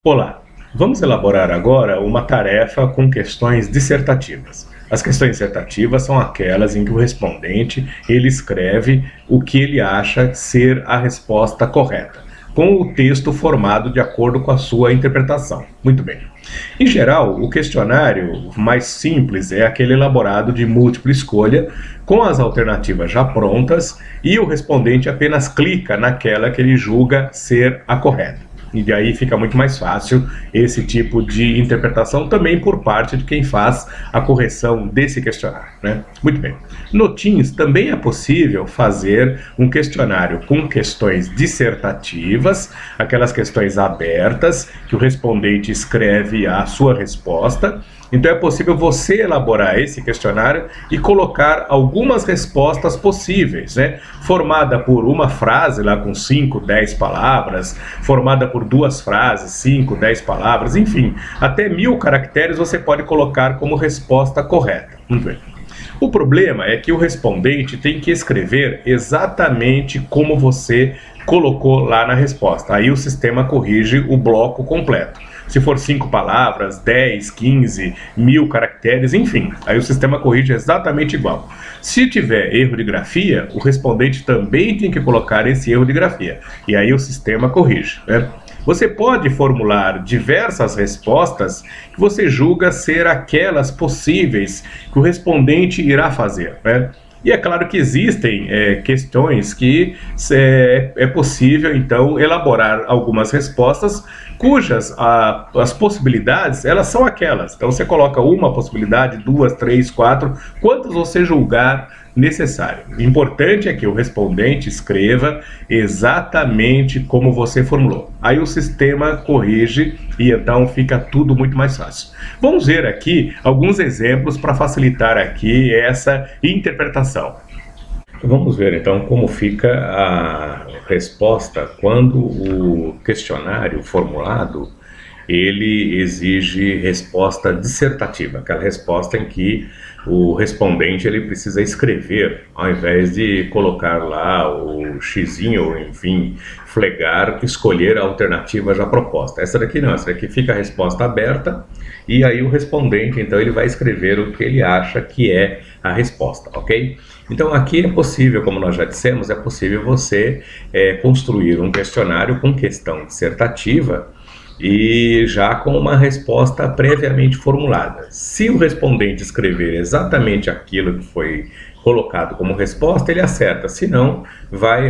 Olá, vamos elaborar agora uma tarefa com questões dissertativas. As questões dissertativas são aquelas em que o respondente ele escreve o que ele acha ser a resposta correta, com o texto formado de acordo com a sua interpretação. Muito bem. Em geral, o questionário mais simples é aquele elaborado de múltipla escolha, com as alternativas já prontas, e o respondente apenas clica naquela que ele julga ser a correta. E daí fica muito mais fácil esse tipo de interpretação também por parte de quem faz a correção desse questionário, né? Muito bem. No Teams também é possível fazer um questionário com questões dissertativas, aquelas questões abertas, que o respondente escreve a sua resposta. Então é possível você elaborar esse questionário e colocar algumas respostas possíveis, né? Formada por uma frase lá com 5, 10 palavras, formada por duas frases, 5, 10 palavras, enfim, até 1000 caracteres você pode colocar como resposta correta. Muito bem. O problema é que o respondente tem que escrever exatamente como você colocou lá na resposta. Aí o sistema corrige o bloco completo. Se for 5 palavras, 10, 15, 1000 caracteres, enfim, aí o sistema corrige exatamente igual. Se tiver erro de grafia, o respondente também tem que colocar esse erro de grafia, e aí o sistema corrige, né? Você pode formular diversas respostas que você julga ser aquelas possíveis que o respondente irá fazer, né? E é claro que existem questões que é possível, então, elaborar algumas respostas cujas as possibilidades, elas são aquelas. Então, você coloca uma possibilidade, 2, 3, 4, quantas você julgar necessário. O importante é que o respondente escreva exatamente como você formulou. Aí o sistema corrige e então fica tudo muito mais fácil. Vamos ver aqui alguns exemplos para facilitar aqui essa interpretação. Vamos ver então como fica a resposta quando o questionário formulado ele exige resposta dissertativa, aquela resposta em que o respondente ele precisa escrever, ao invés de colocar lá o xizinho, ou enfim, flegar, escolher a alternativa já proposta. Essa daqui não, essa daqui fica a resposta aberta, e aí o respondente, então, ele vai escrever o que ele acha que é a resposta, ok? Então aqui é possível, como nós já dissemos, é possível você construir um questionário com questão dissertativa, e já com uma resposta previamente formulada. Se o respondente escrever exatamente aquilo que foi colocado como resposta, ele acerta, senão,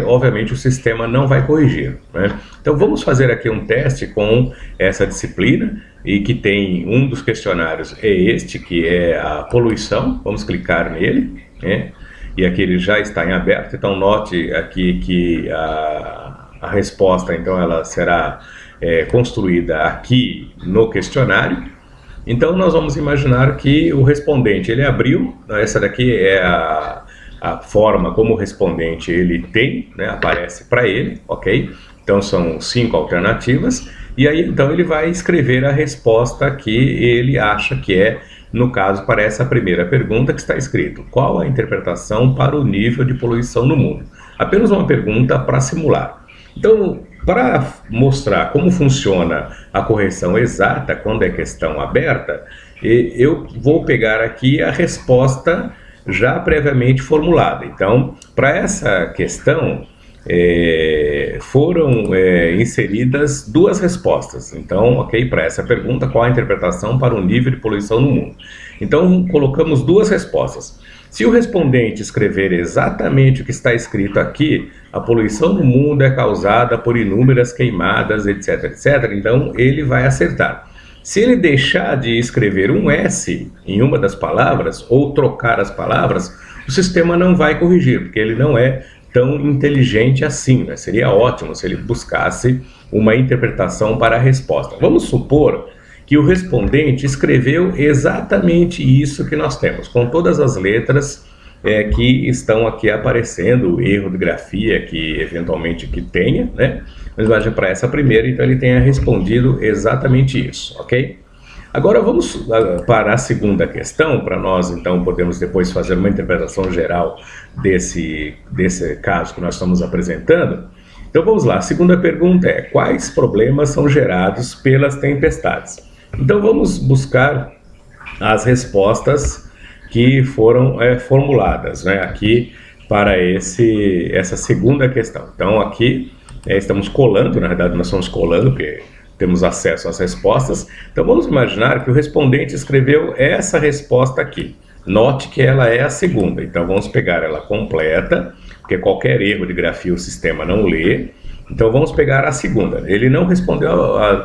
obviamente o sistema não vai corrigir, né? Então vamos fazer aqui um teste com essa disciplina, e que tem um dos questionários é este, que é a poluição. Vamos clicar nele, né? E aqui ele já está em aberto, então note aqui que a resposta, então, ela será construída aqui no questionário. Então nós vamos imaginar que o respondente ele abriu, essa daqui é a forma como o respondente ele tem, né, aparece para ele, ok? Então são 5 alternativas, e aí então ele vai escrever a resposta que ele acha que é, no caso, para essa primeira pergunta que está escrito: qual a interpretação para o nível de poluição no mundo? Apenas uma pergunta para simular. Então, para mostrar como funciona a correção exata quando é questão aberta, eu vou pegar aqui a resposta já previamente formulada. Então, para essa questão, foram inseridas 2 respostas. Então, ok, para essa pergunta, qual a interpretação para o nível de poluição no mundo? Então, colocamos 2 respostas. Se o respondente escrever exatamente o que está escrito aqui, a poluição no mundo é causada por inúmeras queimadas, etc, etc, então ele vai acertar. Se ele deixar de escrever um S em uma das palavras, ou trocar as palavras, o sistema não vai corrigir, porque ele não é tão inteligente assim, né? Seria ótimo se ele buscasse uma interpretação para a resposta. Vamos supor que o respondente escreveu exatamente isso que nós temos, com todas as letras que estão aqui aparecendo, erro de grafia que eventualmente que tenha, né? Mas imagine para essa primeira, então ele tenha respondido exatamente isso, ok? Agora vamos para a segunda questão, para nós então podemos depois fazer uma interpretação geral desse caso que nós estamos apresentando. Então vamos lá, a segunda pergunta é: quais problemas são gerados pelas tempestades? Então vamos buscar as respostas que foram formuladas, né, aqui para essa segunda questão. Então aqui estamos colando, na verdade nós estamos colando, porque temos acesso às respostas. Então vamos imaginar que o respondente escreveu essa resposta aqui. Note que ela é a segunda, então vamos pegar ela completa, porque qualquer erro de grafia o sistema não lê. Então vamos pegar a segunda. Ele não respondeu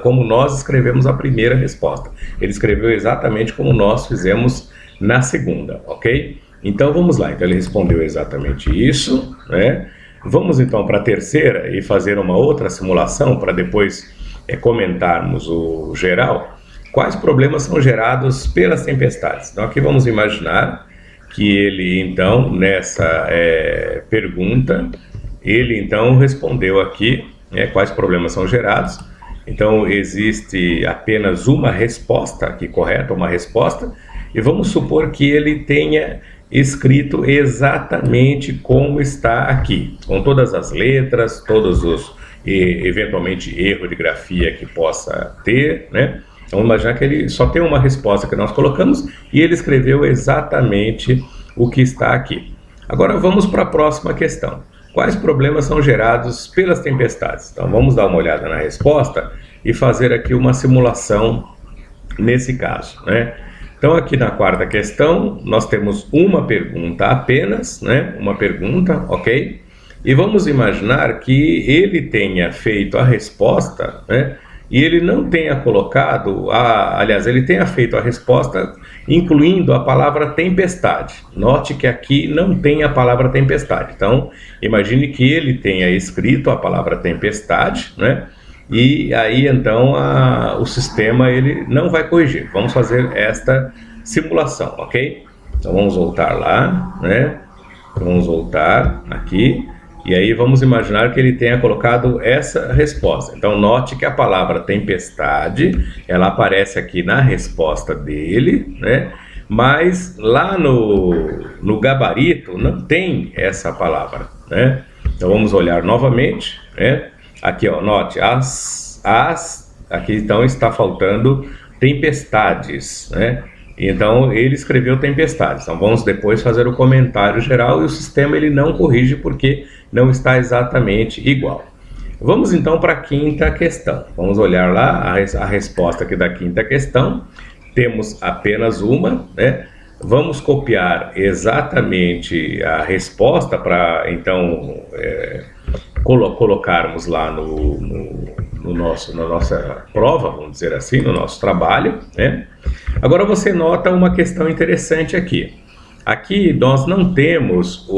como nós escrevemos a primeira resposta. Ele escreveu exatamente como nós fizemos na segunda, ok? Então vamos lá. Então ele respondeu exatamente isso, né? Vamos então para a terceira e fazer uma outra simulação para depois comentarmos o geral. Quais problemas são gerados pelas tempestades? Então aqui vamos imaginar que ele então nessa pergunta ele então respondeu aqui quais problemas são gerados. Então existe apenas uma resposta aqui correta, uma resposta, e vamos supor que ele tenha escrito exatamente como está aqui, com todas as letras, todos os eventualmente erro de grafia que possa ter, né? Vamos imaginar que ele só tem uma resposta que nós colocamos e ele escreveu exatamente o que está aqui. Agora vamos para a próxima questão. Quais problemas são gerados pelas tempestades? Então vamos dar uma olhada na resposta e fazer aqui uma simulação nesse caso, né? Então aqui na quarta questão nós temos uma pergunta apenas, né? Uma pergunta, ok? E vamos imaginar que ele tenha feito a resposta, né? E ele não tenha colocado, aliás, ele tenha feito a resposta incluindo a palavra tempestade. Note que aqui não tem a palavra tempestade. Então, imagine que ele tenha escrito a palavra tempestade, né? E aí, então, o sistema ele não vai corrigir. Vamos fazer esta simulação, ok? Então, vamos voltar lá, né? Vamos voltar aqui. E aí vamos imaginar que ele tenha colocado essa resposta. Então note que a palavra tempestade, ela aparece aqui na resposta dele, né? Mas lá no gabarito não tem essa palavra, né? Então vamos olhar novamente, né? Aqui, ó, note, aqui então está faltando tempestades, né? Então ele escreveu tempestades. Então vamos depois fazer o comentário geral e o sistema ele não corrige porque não está exatamente igual. Vamos então para a quinta questão. Vamos olhar lá a resposta aqui da quinta questão. Temos apenas uma, né? Vamos copiar exatamente a resposta para então colocarmos lá na nossa prova, vamos dizer assim, no nosso trabalho, né? Agora você nota uma questão interessante aqui. Aqui nós não temos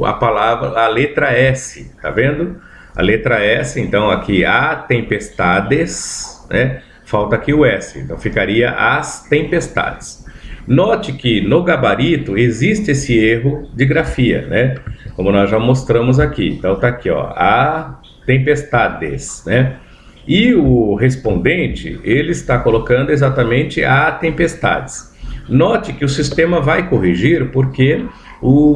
a letra S, tá vendo? A letra S, então aqui há tempestades, né? Falta aqui o S, então ficaria as tempestades. Note que no gabarito existe esse erro de grafia, né? Como nós já mostramos aqui. Então tá aqui, ó, a tempestades, né? E o respondente, ele está colocando exatamente a tempestades. Note que o sistema vai corrigir porque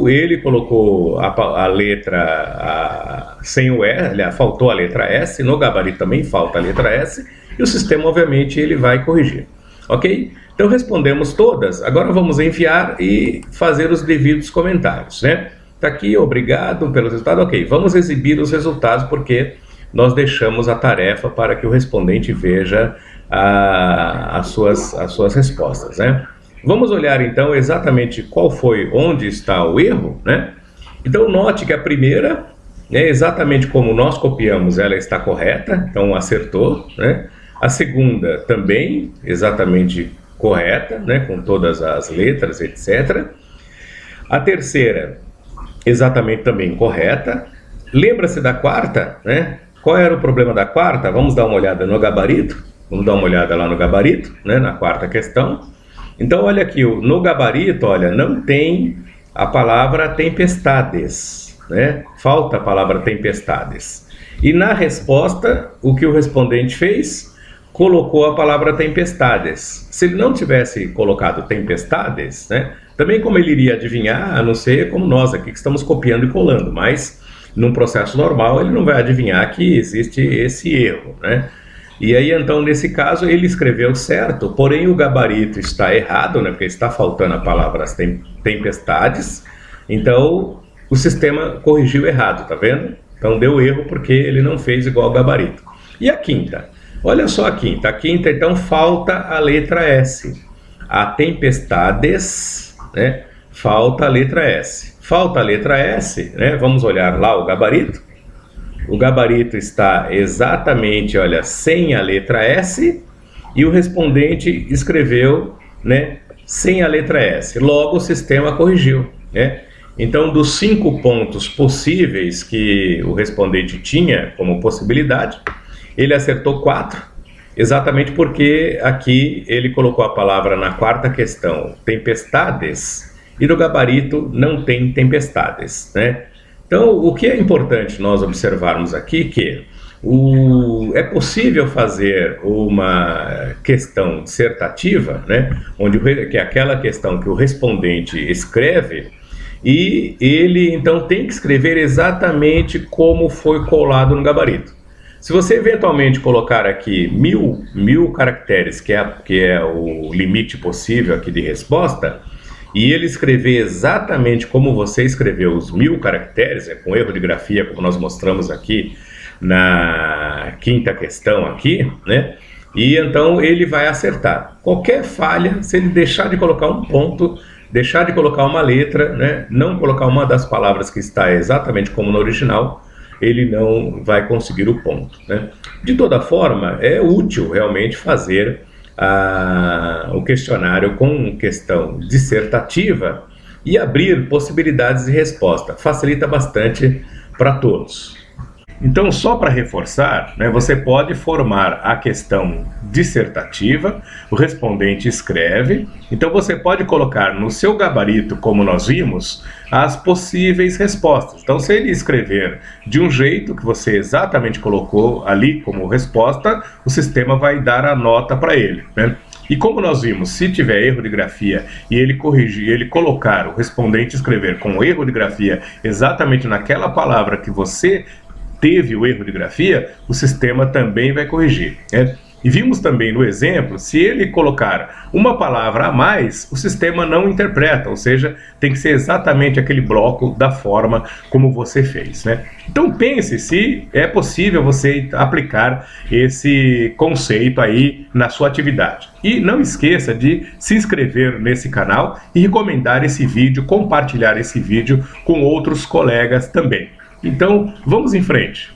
ele colocou a letra sem o S, faltou a letra S, no gabarito também falta a letra S, e o sistema, obviamente, ele vai corrigir. Ok? Então respondemos todas, agora vamos enviar e fazer os devidos comentários, né? Tá aqui, obrigado pelo resultado, ok. Vamos exibir os resultados porque nós deixamos a tarefa para que o respondente veja as suas respostas, né? Vamos olhar então exatamente onde está o erro, né? Então note que a primeira, exatamente como nós copiamos, ela está correta, então acertou, né? A segunda também, exatamente correta, né? Com todas as letras, etc. A terceira, exatamente também correta. Lembra-se da quarta, né? Qual era o problema da quarta? Vamos dar uma olhada no gabarito. Vamos dar uma olhada lá no gabarito, né? Na quarta questão. Então, olha aqui, no gabarito, olha, não tem a palavra tempestades, né? Falta a palavra tempestades. E na resposta, o que o respondente fez? Colocou a palavra tempestades. Se ele não tivesse colocado tempestades, né? Também como ele iria adivinhar, a não ser como nós aqui que estamos copiando e colando, mas Num processo normal, ele não vai adivinhar que existe esse erro, né? E aí, então, nesse caso, ele escreveu certo, porém o gabarito está errado, né? Porque está faltando a palavra tempestades. Então, o sistema corrigiu errado, tá vendo? Então, deu erro porque ele não fez igual ao gabarito. E a quinta? Olha só a quinta. A quinta, então, falta a letra S. A tempestades, né? Falta a letra S. Falta a letra S, né? Vamos olhar lá o gabarito. O gabarito está exatamente, olha, sem a letra S, e o respondente escreveu, né, sem a letra S. Logo, o sistema corrigiu, né? Então, dos 5 pontos possíveis que o respondente tinha como possibilidade, ele acertou 4, exatamente porque aqui ele colocou a palavra na quarta questão, tempestades, e no gabarito não tem tempestades, né? Então, o que é importante nós observarmos aqui que é possível fazer uma questão dissertativa, né, que é aquela questão que o respondente escreve, e ele então tem que escrever exatamente como foi colado no gabarito. Se você eventualmente colocar aqui mil caracteres, que é o limite possível aqui de resposta, e ele escrever exatamente como você escreveu os 1000 caracteres, com erro de grafia, como nós mostramos aqui na quinta questão aqui, né? E então ele vai acertar. Qualquer falha, se ele deixar de colocar um ponto, deixar de colocar uma letra, né? Não colocar uma das palavras que está exatamente como no original, ele não vai conseguir o ponto, né? De toda forma, é útil realmente fazer o questionário com questão dissertativa e abrir possibilidades de resposta. Facilita bastante para todos. Então, só para reforçar, né, você pode formar a questão dissertativa, o respondente escreve, então você pode colocar no seu gabarito, como nós vimos, as possíveis respostas. Então, se ele escrever de um jeito que você exatamente colocou ali como resposta, o sistema vai dar a nota para ele, né? E como nós vimos, se tiver erro de grafia e ele corrigir, ele colocar o respondente escrever com erro de grafia exatamente naquela palavra que você teve o erro de grafia, o sistema também vai corrigir, né? E vimos também no exemplo, se ele colocar uma palavra a mais, o sistema não interpreta, ou seja, tem que ser exatamente aquele bloco da forma como você fez, né? Então pense se é possível você aplicar esse conceito aí na sua atividade. E não esqueça de se inscrever nesse canal e recomendar esse vídeo, compartilhar esse vídeo com outros colegas também. Então, vamos em frente.